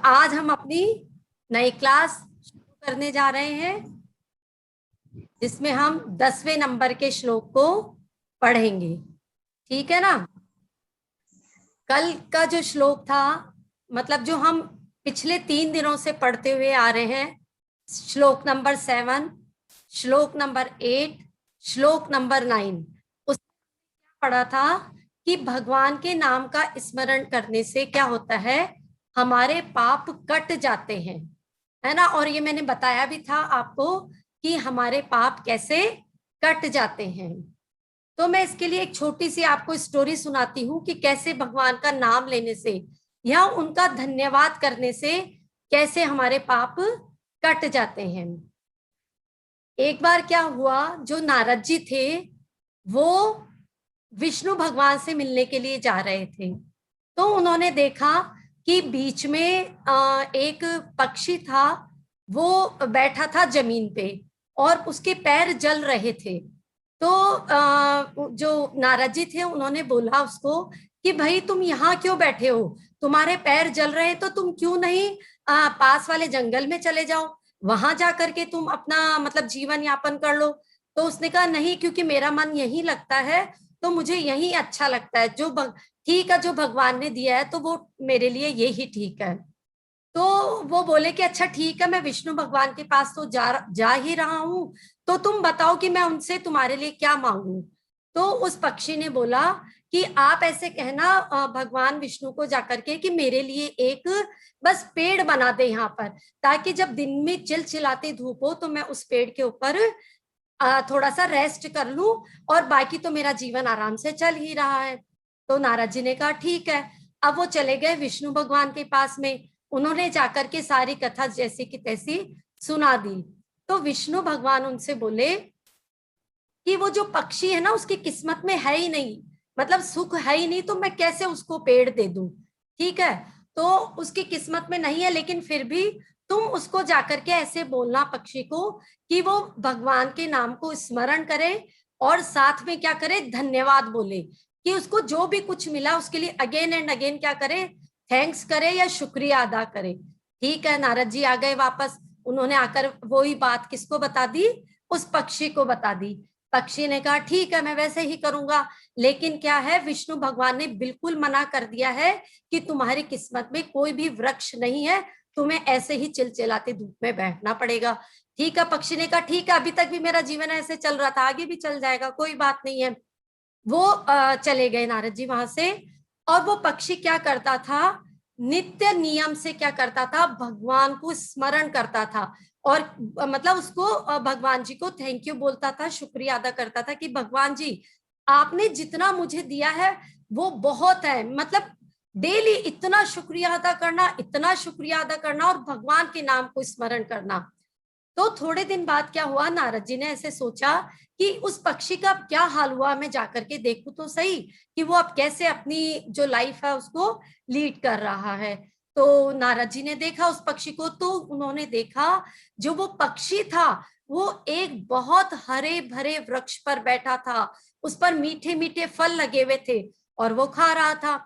आज हम अपनी नई क्लास शुरू करने जा रहे हैं जिसमें हम 10वें नंबर के श्लोक को पढ़ेंगे। ठीक है ना। कल का जो श्लोक था, मतलब जो हम पिछले 3 दिनों से पढ़ते हुए आ रहे हैं, श्लोक नंबर 7, श्लोक नंबर 8, श्लोक नंबर 9, उसमें क्या पढ़ा था कि भगवान के नाम का स्मरण करने से क्या होता है, हमारे पाप कट जाते हैं, है ना। और ये मैंने बताया भी था आपको कि हमारे पाप कैसे कट जाते हैं। तो मैं इसके लिए एक छोटी सी आपको स्टोरी सुनाती हूँ कि कैसे भगवान का नाम लेने से या उनका धन्यवाद करने से कैसे हमारे पाप कट जाते हैं। एक बार क्या हुआ, जो नारद जी थे वो विष्णु भगवान से मिलने के लिए जा रहे थे। तो उन्होंने देखा कि बीच में एक पक्षी था, वो बैठा था जमीन पे और उसके पैर जल रहे थे। तो जो नारद जी थे उन्होंने बोला उसको कि भाई तुम यहाँ क्यों बैठे हो, तुम्हारे पैर जल रहे हैं तो तुम क्यों नहीं पास वाले जंगल में चले जाओ, वहां जा करके तुम अपना मतलब जीवन यापन कर लो। तो उसने कहा नहीं, क्योंकि मेरा मन यही लगता है, तो मुझे यही अच्छा लगता है, जो ठीक है, जो भगवान ने दिया है तो वो मेरे लिए यही ठीक है। तो वो बोले कि अच्छा ठीक है, मैं विष्णु भगवान के पास तो जा ही रहा हूँ, तो तुम बताओ कि मैं उनसे तुम्हारे लिए क्या मांगू। तो उस पक्षी ने बोला कि आप ऐसे कहना भगवान विष्णु को जाकर के कि मेरे लिए एक बस पेड़ बना दे यहाँ पर, ताकि जब दिन में चिलचिलाती धूप हो तो मैं उस पेड़ के ऊपर थोड़ा सा रेस्ट कर लूं, और बाकी तो मेरा जीवन आराम से चल ही रहा है। तो नारद जी ने कहा ठीक है। अब वो चले गए विष्णु भगवान के पास में, उन्होंने जाकर के सारी कथा जैसी की तैसी सुना दी। तो विष्णु भगवान उनसे बोले कि वो जो पक्षी है ना उसकी किस्मत में है ही नहीं, मतलब सुख है ही नहीं, तो मैं कैसे उसको पेड़ दे दूं। ठीक है, तो उसकी किस्मत में नहीं है, लेकिन फिर भी तुम उसको जाकर के ऐसे बोलना पक्षी को कि वो भगवान के नाम को स्मरण करे और साथ में क्या करे, धन्यवाद बोले, कि उसको जो भी कुछ मिला उसके लिए अगेन एंड अगेन क्या करे, थैंक्स करे या शुक्रिया अदा करे। ठीक है, नारद जी आ गए वापस, उन्होंने आकर वही बात किसको बता दी, उस पक्षी को बता दी। पक्षी ने कहा ठीक है, मैं वैसे ही करूंगा, लेकिन क्या है, विष्णु भगवान ने बिल्कुल मना कर दिया है कि तुम्हारी किस्मत में कोई भी वृक्ष नहीं है, तुम्हें ऐसे ही चिलचिलाते धूप में बैठना पड़ेगा। ठीक है, पक्षी ने कहा ठीक है, अभी तक भी मेरा जीवन ऐसे चल रहा था, आगे भी चल जाएगा, कोई बात नहीं है। वो चले गए नारद जी वहां से। और वो पक्षी क्या करता था, नित्य नियम से क्या करता था, भगवान को स्मरण करता था, और मतलब उसको भगवान जी को थैंक यू बोलता था, शुक्रिया अदा करता था कि भगवान जी आपने जितना मुझे दिया है वो बहुत है, मतलब डेली इतना शुक्रिया अदा करना, इतना शुक्रिया अदा करना और भगवान के नाम को स्मरण करना। तो थोड़े दिन बाद क्या हुआ, नारद जी ने ऐसे सोचा कि उस पक्षी का क्या हाल हुआ, मैं जाकर के देखूं तो सही कि वो अब कैसे अपनी जो लाइफ है उसको लीड कर रहा है। तो नारद जी ने देखा उस पक्षी को, तो उन्होंने देखा जो वो पक्षी था वो एक बहुत हरे भरे वृक्ष पर बैठा था, उस पर मीठे मीठे फल लगे हुए थे और वो खा रहा था।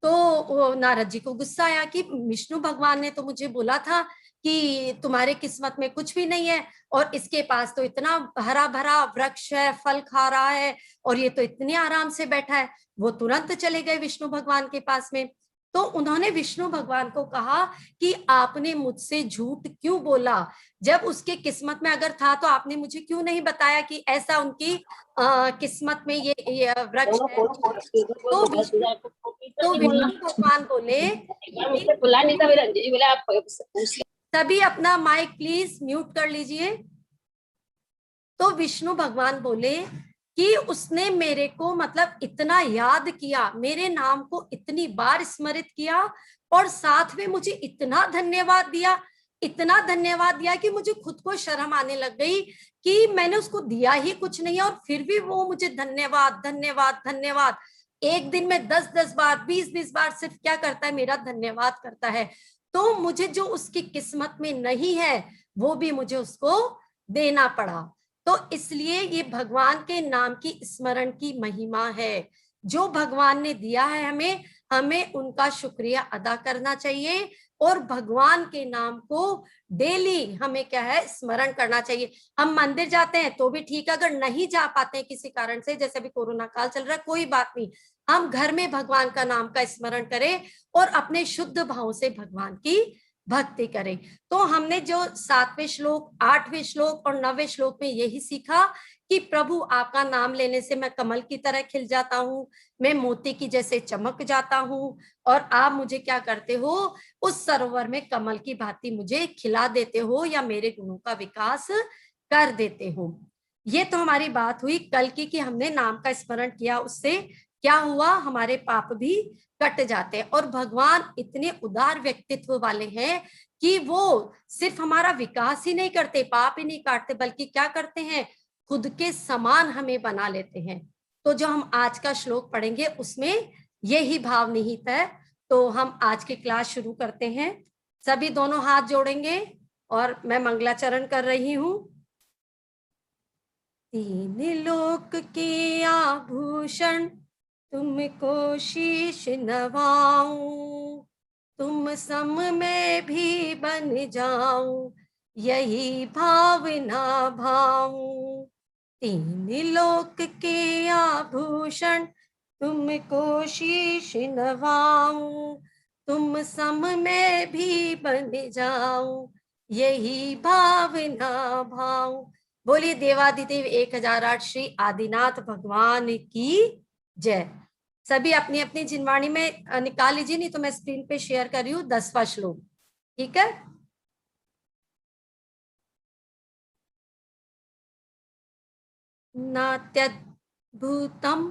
तो नारद जी को गुस्सा आया कि विष्णु भगवान ने तो मुझे बोला था कि तुम्हारे किस्मत में कुछ भी नहीं है, और इसके पास तो इतना हरा भरा वृक्ष है, फल खा रहा है, और ये तो इतने आराम से बैठा है। वो तुरंत चले गए विष्णु भगवान के पास में। तो उन्होंने विष्णु भगवान को कहा कि आपने मुझसे झूठ क्यों बोला, जब उसके किस्मत में अगर था तो आपने मुझे क्यों नहीं बताया कि ऐसा उनकी किस्मत में ये वृक्ष है। तो विष्णु भगवान बोले कि सभी अपना माइक प्लीज म्यूट कर लीजिए। तो विष्णु भगवान बोले कि उसने मेरे को मतलब इतना याद किया, मेरे नाम को इतनी बार स्मरित किया, और साथ में मुझे इतना धन्यवाद दिया, इतना धन्यवाद दिया कि मुझे खुद को शर्म आने लग गई कि मैंने उसको दिया ही कुछ नहीं है, और फिर भी वो मुझे धन्यवाद धन्यवाद धन्यवाद, एक दिन में 10-10 बार 20-20 बार सिर्फ क्या करता है, मेरा धन्यवाद करता है। तो मुझे जो उसकी किस्मत में नहीं है वो भी मुझे उसको देना पड़ा। तो इसलिए ये भगवान के नाम की स्मरण की महिमा है, जो भगवान ने दिया है हमें, हमें उनका शुक्रिया अदा करना चाहिए और भगवान के नाम को डेली हमें क्या है स्मरण करना चाहिए। हम मंदिर जाते हैं तो भी ठीक है, अगर नहीं जा पाते हैं किसी कारण से, जैसे अभी कोरोना काल चल रहा है, कोई बात नहीं, हम घर में भगवान का नाम का स्मरण करें और अपने शुद्ध भाव से भगवान की भक्ति करें। तो हमने जो 7वें श्लोक, 8वें श्लोक और 9वें श्लोक में यही सीखा कि प्रभु आपका नाम लेने से मैं कमल की तरह खिल जाता हूँ, मैं मोती की जैसे चमक जाता हूँ, और आप मुझे क्या करते हो, उस सरोवर में कमल की भांति मुझे खिला देते हो या मेरे गुणों का विकास कर देते हो। ये तो हमारी बात हुई कल की कि हमने नाम का स्मरण किया, उससे क्या हुआ, हमारे पाप भी कट जाते हैं। और भगवान इतने उदार व्यक्तित्व वाले हैं कि वो सिर्फ हमारा विकास ही नहीं करते, पाप ही नहीं काटते, बल्कि क्या करते हैं, खुद के समान हमें बना लेते हैं। तो जो हम आज का श्लोक पढ़ेंगे उसमें यही भाव निहित है। तो हम आज की क्लास शुरू करते हैं। सभी दोनों हाथ जोड़ेंगे और मैं मंगलाचरण कर रही हूं। तीन लोक के आभूषण तुमको शीश नवाऊं, तुम सम में भी बन जाऊं, यही भावना भाऊं। तीन लोक के आभूषण तुमको शीश नवाऊं, तुम सम में भी बन जाऊं, यही भावना भाऊं। बोलिए देवादिदेव 1008 श्री आदिनाथ भगवान की जय। सभी अपनी अपनी जिनवाणी में निकाल लीजिए, नहीं तो मैं स्क्रीन पे शेयर कर रही हूँ 10वां श्लोक, ठीक है। नात्यद्भुतम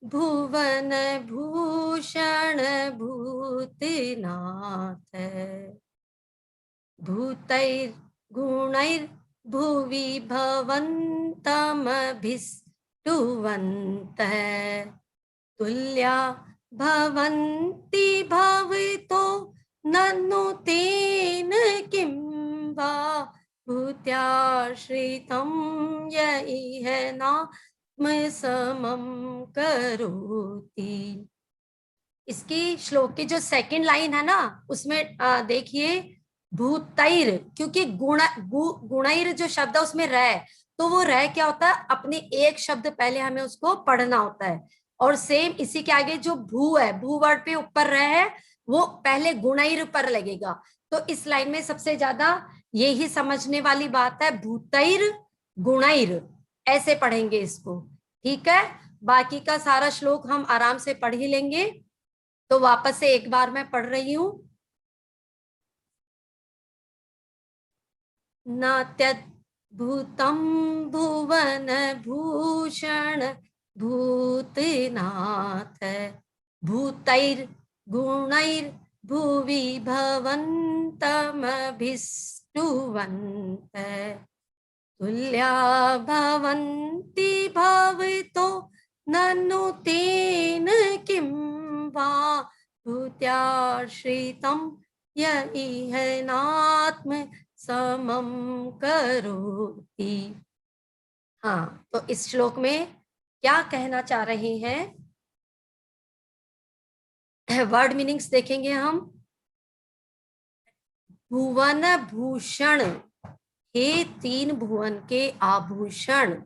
भुवन भूषण भूतनाथ, भूतैर्गुणैर्भुवि भवन्तमभिष्टुवन्तः, तुल्या भवन्ति भवतो ननु तेन किं वा, भूत्याश्रितं य इह नाम समं करोति। इसकी श्लोक की जो सेकंड लाइन है ना, उसमें देखिए भूतैर, क्योंकि गुणैर जो शब्द है उसमें रह, तो वो रह क्या होता है, अपने एक शब्द पहले हमें उसको पढ़ना होता है। और सेम इसी के आगे जो भू है, भू वर्ड पे ऊपर रह है, वो पहले गुणैर पर लगेगा। तो इस लाइन में सबसे ज्यादा यही समझने वाली बात है, भूतैर गुणैर, ऐसे पढ़ेंगे इसको, ठीक है। बाकी का सारा श्लोक हम आराम से पढ़ ही लेंगे। तो वापस से एक बार मैं पढ़ रही हूं। नात्यद्भुतं भुवन भूषण भूतनाथ, भूतैर्गुणैर्भुवि भवन्तमभिष्टुवन्तः, तुल्या भवन्ति भवतो ननु तेन किं वा, भूत्याश्रितं य इह नात्म समं करोति। हाँ, तो इस श्लोक में क्या कहना चाह रहे हैं, वर्ड मीनिंग्स देखेंगे हम। भुवन भूषण, हे तीन भुवन के आभूषण,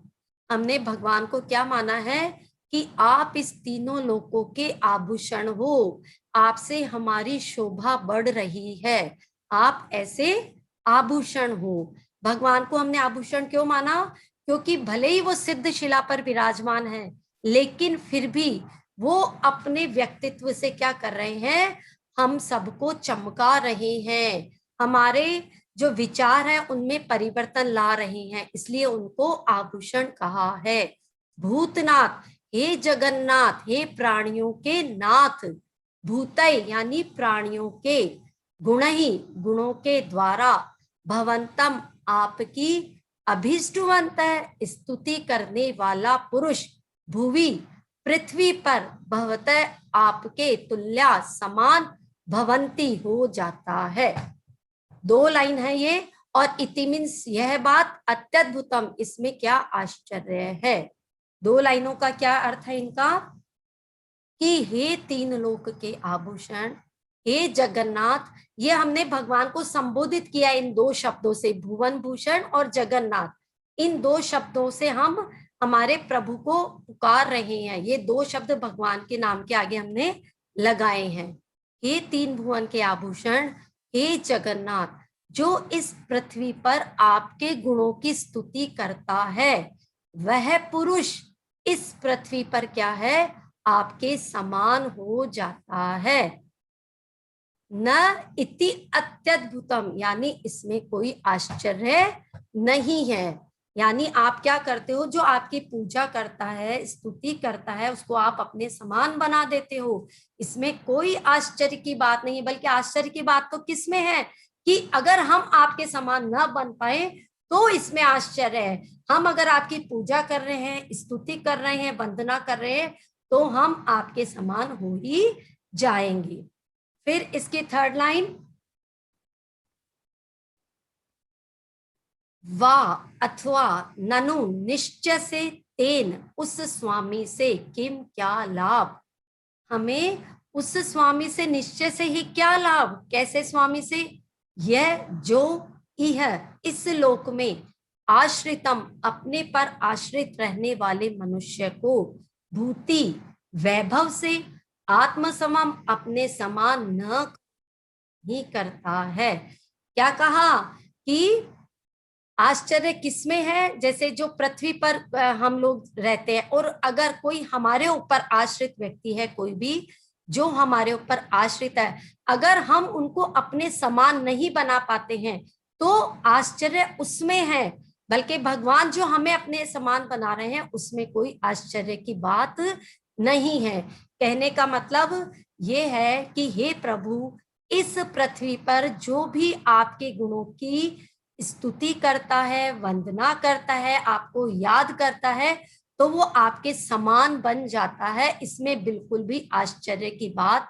हमने भगवान को क्या माना है कि आप इस तीनों लोकों के आभूषण हो, आपसे हमारी शोभा बढ़ रही है, आप ऐसे आभूषण हो। भगवान को हमने आभूषण क्यों माना, क्योंकि भले ही वो सिद्ध शिला पर विराजमान है, लेकिन फिर भी वो अपने व्यक्तित्व से क्या कर रहे हैं, हम सबको चमका रहे हैं, हमारे जो विचार है उनमें परिवर्तन ला रहे हैं, इसलिए उनको आभूषण कहा है। भूतनाथ, हे जगन्नाथ, हे प्राणियों के नाथ, भूतय यानी प्राणियों के, गुण ही गुणों के द्वारा, भवंतम आपकी, अभिष्टुवंत स्तुति करने वाला पुरुष, भुवि पृथ्वी पर, भवत आपके, तुल्या समान, भवंती हो जाता है। दो लाइन है ये, और इति मीन्स यह बात, अत्यद्भुतम इसमें क्या आश्चर्य है। दो लाइनों का क्या अर्थ है इनका, कि हे तीन लोक के आभूषण, हे जगन्नाथ। ये हमने भगवान को संबोधित किया इन दो शब्दों से, भुवन भूषण और जगन्नाथ। इन दो शब्दों से हम हमारे प्रभु को पुकार रहे हैं। ये दो शब्द भगवान के नाम के आगे हमने लगाए हैं। हे तीन भुवन के आभूषण, हे जगन्नाथ, जो इस पृथ्वी पर आपके गुणों की स्तुति करता है, वह पुरुष इस पृथ्वी पर क्या है, आपके समान हो जाता है। न इति अत्यद्भुतम, यानी इसमें कोई आश्चर्य नहीं है। यानी आप क्या करते हो, जो आपकी पूजा करता है, स्तुति करता है, उसको आप अपने समान बना देते हो। इसमें कोई आश्चर्य की बात नहीं है, बल्कि आश्चर्य की बात तो किसमें है कि अगर हम आपके समान न बन पाए तो इसमें आश्चर्य है। हम अगर आपकी पूजा कर रहे हैं, स्तुति कर रहे हैं, वंदना कर रहे हैं, तो हम आपके समान हो ही जाएंगे। फिर इसकी थर्ड लाइन, वा अथवा ननु निश्चय से तेन, उस स्वामी से किम क्या लाभ। हमें उस स्वामी से निश्चय से ही क्या लाभ, कैसे स्वामी से, यह जो यह इस लोक में आश्रितम, अपने पर आश्रित रहने वाले मनुष्य को भूति वैभव से आत्मसमम, अपने समान न ही करता है। क्या कहा कि आश्चर्य किसमें है, जैसे जो पृथ्वी पर हम लोग रहते हैं, और अगर कोई हमारे ऊपर आश्रित व्यक्ति है, कोई भी जो हमारे ऊपर आश्रित है, अगर हम उनको अपने समान नहीं बना पाते हैं तो आश्चर्य उसमें है। बल्कि भगवान जो हमें अपने समान बना रहे हैं, उसमें कोई आश्चर्य की बात नहीं है। कहने का मतलब ये है कि हे प्रभु, इस पृथ्वी पर जो भी आपके गुणों की स्तुति करता है, वंदना करता है, आपको याद करता है, तो वो आपके समान बन जाता है। इसमें बिल्कुल भी आश्चर्य की बात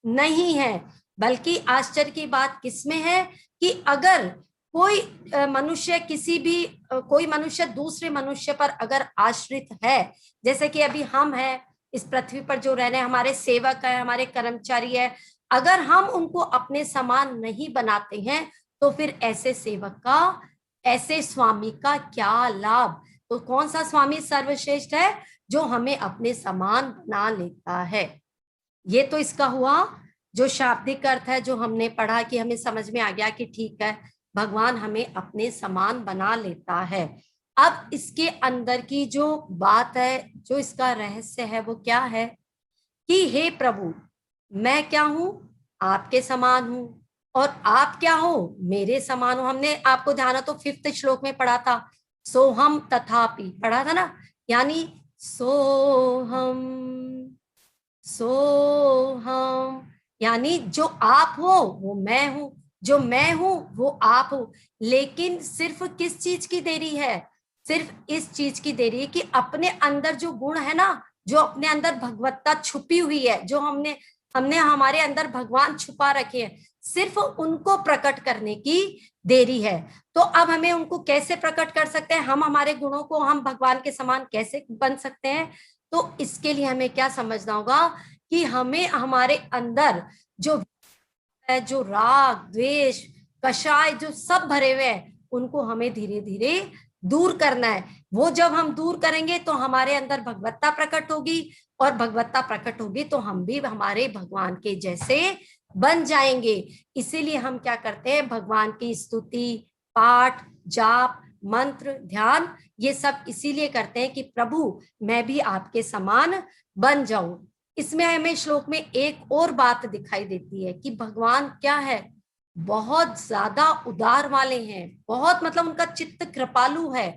नहीं है। बल्कि आश्चर्य की बात किसमें है कि अगर कोई मनुष्य, किसी भी कोई मनुष्य दूसरे मनुष्य पर अगर आश्रित है, जैसे कि अभी हम हैं इस पृथ्वी पर जो रह रहे हैं, हमारे सेवक है, हमारे कर्मचारी है, अगर हम उनको अपने समान नहीं बनाते हैं तो फिर ऐसे सेवक का, ऐसे स्वामी का क्या लाभ। तो कौन सा स्वामी सर्वश्रेष्ठ है, जो हमें अपने समान बना लेता है। ये तो इसका हुआ जो शाब्दिक अर्थ है, जो हमने पढ़ा, कि हमें समझ में आ गया कि ठीक है, भगवान हमें अपने समान बना लेता है। अब इसके अंदर की जो बात है, जो इसका रहस्य है, वो क्या है कि हे प्रभु, मैं क्या हूं, आपके समान हूं, और आप क्या हो, मेरे समान हो। हमने आपको ध्यान हो तो 5th श्लोक में पढ़ा था, सोहम तथापि, पढ़ा था ना। यानी सोहम, सोहम, यानी जो आप हो वो मैं हूं, जो मैं हूं वो आप हो। लेकिन सिर्फ किस चीज की देरी है, सिर्फ इस चीज की देरी है कि अपने अंदर जो गुण है ना, जो अपने अंदर भगवत्ता छुपी हुई है, जो हमने हमने हमारे अंदर भगवान छुपा रखे हैं, सिर्फ उनको प्रकट करने की देरी है। तो अब हमें उनको कैसे प्रकट कर सकते हैं, हम हमारे गुणों को हम भगवान के समान कैसे बन सकते हैं। तो इसके लिए हमें क्या समझना होगा कि हमें हमारे अंदर जो है, जो राग द्वेष कषाय जो सब भरे हुए हैं, उनको हमें धीरे धीरे दूर करना है। वो जब हम दूर करेंगे तो हमारे अंदर भगवत्ता प्रकट होगी, और भगवत्ता प्रकट होगी तो हम भी हमारे भगवान के जैसे बन जाएंगे। इसीलिए हम क्या करते हैं, भगवान की स्तुति, पाठ, जाप, मंत्र, ध्यान, ये सब इसीलिए करते हैं कि प्रभु मैं भी आपके समान बन जाऊं। इसमें हमें श्लोक में एक और बात दिखाई देती है कि भगवान क्या है, बहुत ज्यादा उदार वाले हैं, बहुत, मतलब उनका चित्त कृपालु है।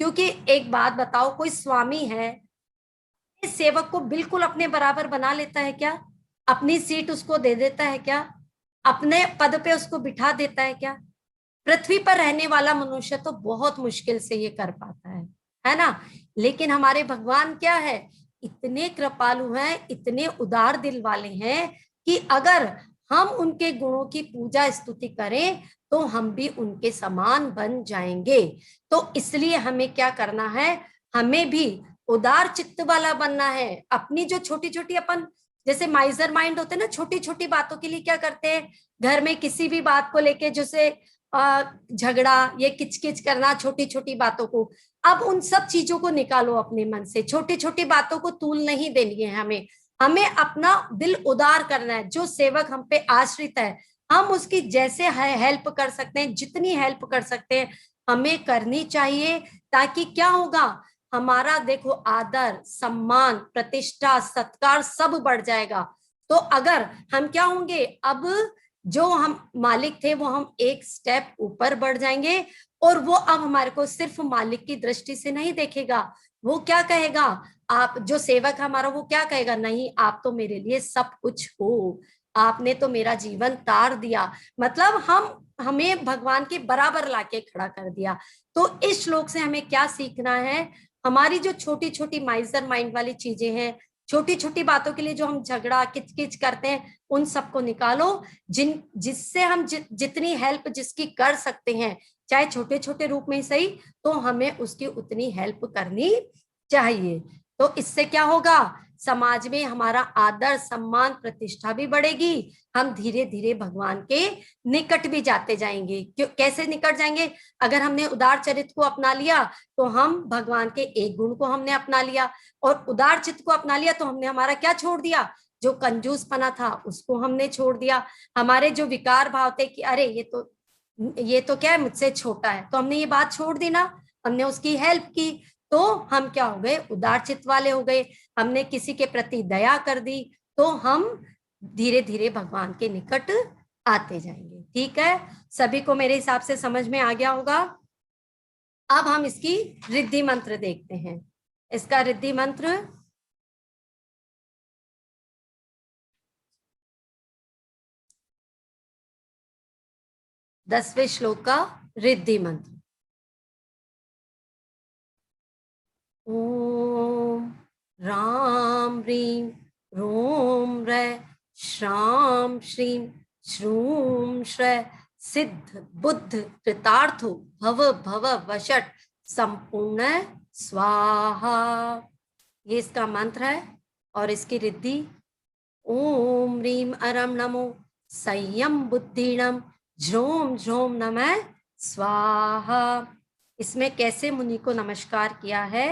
क्योंकि एक बात बताओ, कोई स्वामी है, इस सेवक को बिल्कुल अपने बराबर बना लेता है क्या, अपनी सीट उसको दे देता है क्या, अपने पद पे उसको बिठा देता है क्या। पृथ्वी पर रहने वाला मनुष्य तो बहुत मुश्किल से ये कर पाता है ना। लेकिन हमारे भगवान क्या है, इतने कृपालु हैं, इतने उदार दिल वाले हैं कि अगर हम उनके गुणों की पूजा स्तुति करें तो हम भी उनके समान बन जाएंगे। तो इसलिए हमें क्या करना है, हमें भी उदार चित्त वाला बनना है। अपनी जो छोटी छोटी अपन जैसे माइजर माइंड होते हैं ना, छोटी छोटी बातों के लिए क्या करते हैं, घर में किसी भी बात को लेके जैसे झगड़ा, ये किचकिच करना छोटी छोटी बातों को, अब उन सब चीजों को निकालो अपने मन से। छोटी छोटी बातों को तूल नहीं देनी है हमें, हमें अपना दिल उदार करना है। जो सेवक हम पे आश्रित है, हम उसकी जैसे हेल्प कर सकते हैं, जितनी हेल्प कर सकते हैं हमें करनी चाहिए। ताकि क्या होगा, हमारा देखो आदर सम्मान प्रतिष्ठा सत्कार सब बढ़ जाएगा। तो अगर हम क्या होंगे, अब जो हम मालिक थे वो हम एक स्टेप ऊपर बढ़ जाएंगे, और वो अब हमारे को सिर्फ मालिक की दृष्टि से नहीं देखेगा। वो क्या कहेगा, आप जो सेवक हमारा वो क्या कहेगा, नहीं आप तो मेरे लिए सब कुछ हो, आपने तो मेरा जीवन तार दिया, मतलब हमें भगवान के बराबर लाके खड़ा कर दिया। तो इस श्लोक से हमें क्या सीखना है, हमारी जो छोटी छोटी माइजर माइंड वाली चीजें हैं, छोटी छोटी बातों के लिए जो हम झगड़ा किचकिच करते हैं, उन सबको निकालो। जिससे हम जितनी हेल्प जिसकी कर सकते हैं, चाहे छोटे छोटे रूप में ही सही, तो हमें उसकी उतनी हेल्प करनी चाहिए। तो इससे क्या होगा, समाज में हमारा आदर सम्मान प्रतिष्ठा भी बढ़ेगी, हम धीरे धीरे भगवान के निकट भी जाते जाएंगे। क्यों, कैसे निकट जाएंगे, अगर हमने उदार चरित्र को अपना लिया तो हम भगवान के एक गुण को हमने अपना लिया, और उदार चित्त को अपना लिया तो हमने हमारा क्या छोड़ दिया, जो कंजूसपना था उसको हमने छोड़ दिया। हमारे जो विकार भाव थे कि अरे ये तो क्या है, मुझसे छोटा है, तो हमने ये बात छोड़ दी ना, हमने उसकी हेल्प की, तो हम क्या हो गए, उदार चित्त वाले हो गए। हमने किसी के प्रति दया कर दी, तो हम धीरे धीरे भगवान के निकट आते जाएंगे। ठीक है, सभी को मेरे हिसाब से समझ में आ गया होगा। अब हम इसकी रिद्धि मंत्र देखते हैं। इसका रिद्धि मंत्र, दसवें श्लोक का रिद्धि मंत्र, ओम राम ह्रीं रोम रै श्राम श्रीं श्रूम श्रै सिद्ध बुद्ध कृतार्थो भव भव वशट संपूर्ण स्वाहा। ये इसका मंत्र है। और इसकी रिद्धि, ओम ह्रीं अरम नमो संयम बुद्धिणम झ्रोम झ्रोम नमः स्वाहा। इसमें कैसे मुनि को नमस्कार किया है,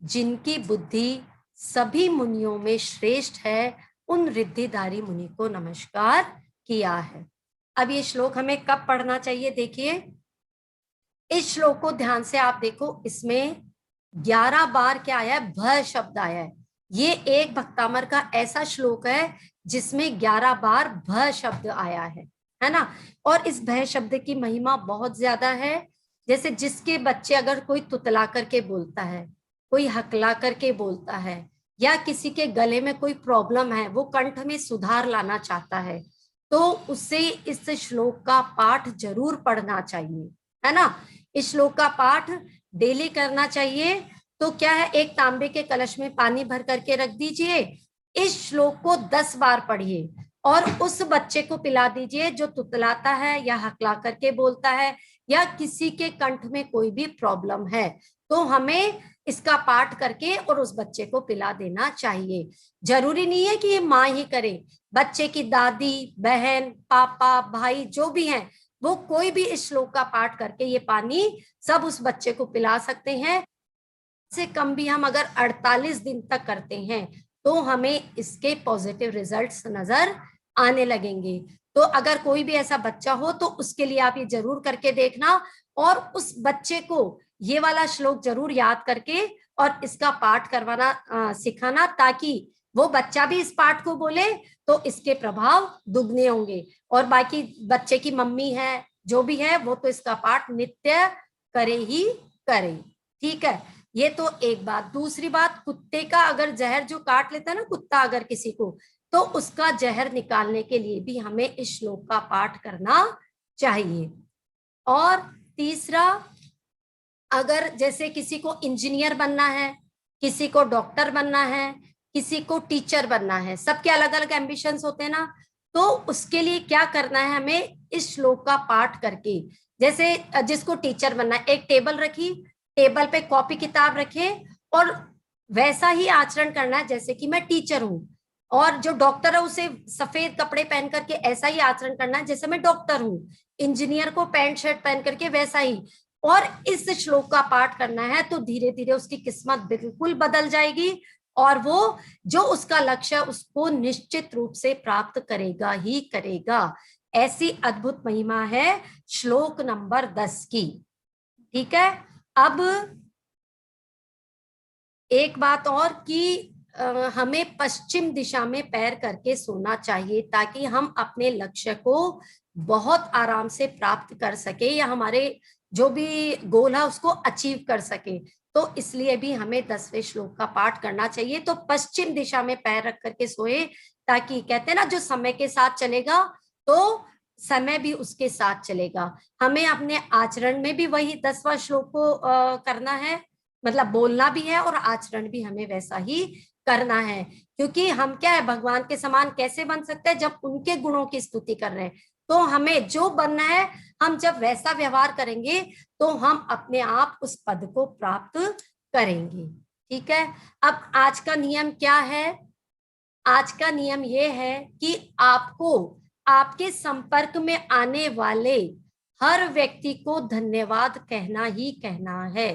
जिनकी बुद्धि सभी मुनियों में श्रेष्ठ है, उन रिद्धिधारी मुनि को नमस्कार किया है। अब ये श्लोक हमें कब पढ़ना चाहिए, देखिए इस श्लोक को ध्यान से आप देखो, इसमें 11 बार क्या आया है, भ शब्द आया है। ये एक भक्तामर का ऐसा श्लोक है जिसमें 11 बार भ शब्द आया है ना। और इस भ शब्द की महिमा बहुत ज्यादा है। जैसे जिसके बच्चे अगर कोई तुतला करके बोलता है, कोई हकला करके बोलता है, या किसी के गले में कोई प्रॉब्लम है, वो कंठ में सुधार लाना चाहता है, तो उसे इस श्लोक का पाठ जरूर पढ़ना चाहिए, है ना। इस श्लोक का पाठ डेली करना चाहिए। तो क्या है, एक तांबे के कलश में पानी भर करके रख दीजिए, इस श्लोक को 10 बार पढ़िए और उस बच्चे को पिला दीजिए जो तुतलाता है या हकला करके बोलता है, या किसी के कंठ में कोई भी प्रॉब्लम है, तो हमें इसका पाठ करके और उस बच्चे को पिला देना चाहिए। जरूरी नहीं है कि ये माँ ही करे, बच्चे की दादी बहन पापा भाई जो भी हैं, वो कोई भी इस श्लोक का पाठ करके ये पानी सब उस बच्चे को पिला सकते हैं। से कम भी हम अगर 48 दिन तक करते हैं तो हमें इसके पॉजिटिव रिजल्ट्स नजर आने लगेंगे। तो अगर कोई भी ऐसा बच्चा हो तो उसके लिए आप ये जरूर करके देखना, और उस बच्चे को ये वाला श्लोक जरूर याद करके और इसका पाठ करवाना सिखाना, ताकि वो बच्चा भी इस पाठ को बोले तो इसके प्रभाव दुगने होंगे। और बाकी बच्चे की मम्मी है जो भी है वो तो इसका पाठ नित्य करे ही करे। ठीक है, ये तो एक बात। दूसरी बात, कुत्ते का अगर जहर जो काट लेता है ना कुत्ता अगर किसी को, तो उसका जहर निकालने के लिए भी हमें इस श्लोक का पाठ करना चाहिए। और तीसरा, अगर जैसे किसी को इंजीनियर बनना है, किसी को डॉक्टर बनना है, किसी को टीचर बनना है, सबके अलग अलग एम्बिशंस होते हैं ना, तो उसके लिए क्या करना है, हमें इस श्लोक का पाठ करके, जैसे जिसको टीचर बनना है, एक टेबल रखी, टेबल पे कॉपी किताब रखे और वैसा ही आचरण करना है जैसे कि मैं टीचर हूं, और जो डॉक्टर है उसे सफेद कपड़े पहन करके ऐसा ही आचरण करना है जैसे मैं डॉक्टर हूं। इंजीनियर को पैंट शर्ट पहन करके वैसा ही। और इस श्लोक का पाठ करना है तो धीरे धीरे उसकी किस्मत बिल्कुल बदल जाएगी, और वो जो उसका लक्ष्य है उसको निश्चित रूप से प्राप्त करेगा ही करेगा। ऐसी अद्भुत महिमा है श्लोक नंबर 10 की। ठीक है। अब एक बात और कि हमें पश्चिम दिशा में पैर करके सोना चाहिए ताकि हम अपने लक्ष्य को बहुत आराम से प्राप्त कर सके, या हमारे जो भी गोल है उसको अचीव कर सके। तो इसलिए भी हमें 10वें श्लोक का पाठ करना चाहिए। तो पश्चिम दिशा में पैर रख करके सोए, ताकि कहते हैं ना जो समय के साथ चलेगा तो समय भी उसके साथ चलेगा। हमें अपने आचरण में भी वही 10वां श्लोक को करना है, मतलब बोलना भी है और आचरण भी हमें वैसा ही करना है। क्योंकि हम क्या है, भगवान के समान कैसे बन सकते हैं जब उनके गुणों की स्तुति कर रहे हैं। तो हमें जो बनना है, हम जब वैसा व्यवहार करेंगे तो हम अपने आप उस पद को प्राप्त करेंगे। ठीक है। अब आज का नियम क्या है? आज का नियम यह है कि आपको आपके संपर्क में आने वाले हर व्यक्ति को धन्यवाद कहना ही कहना है।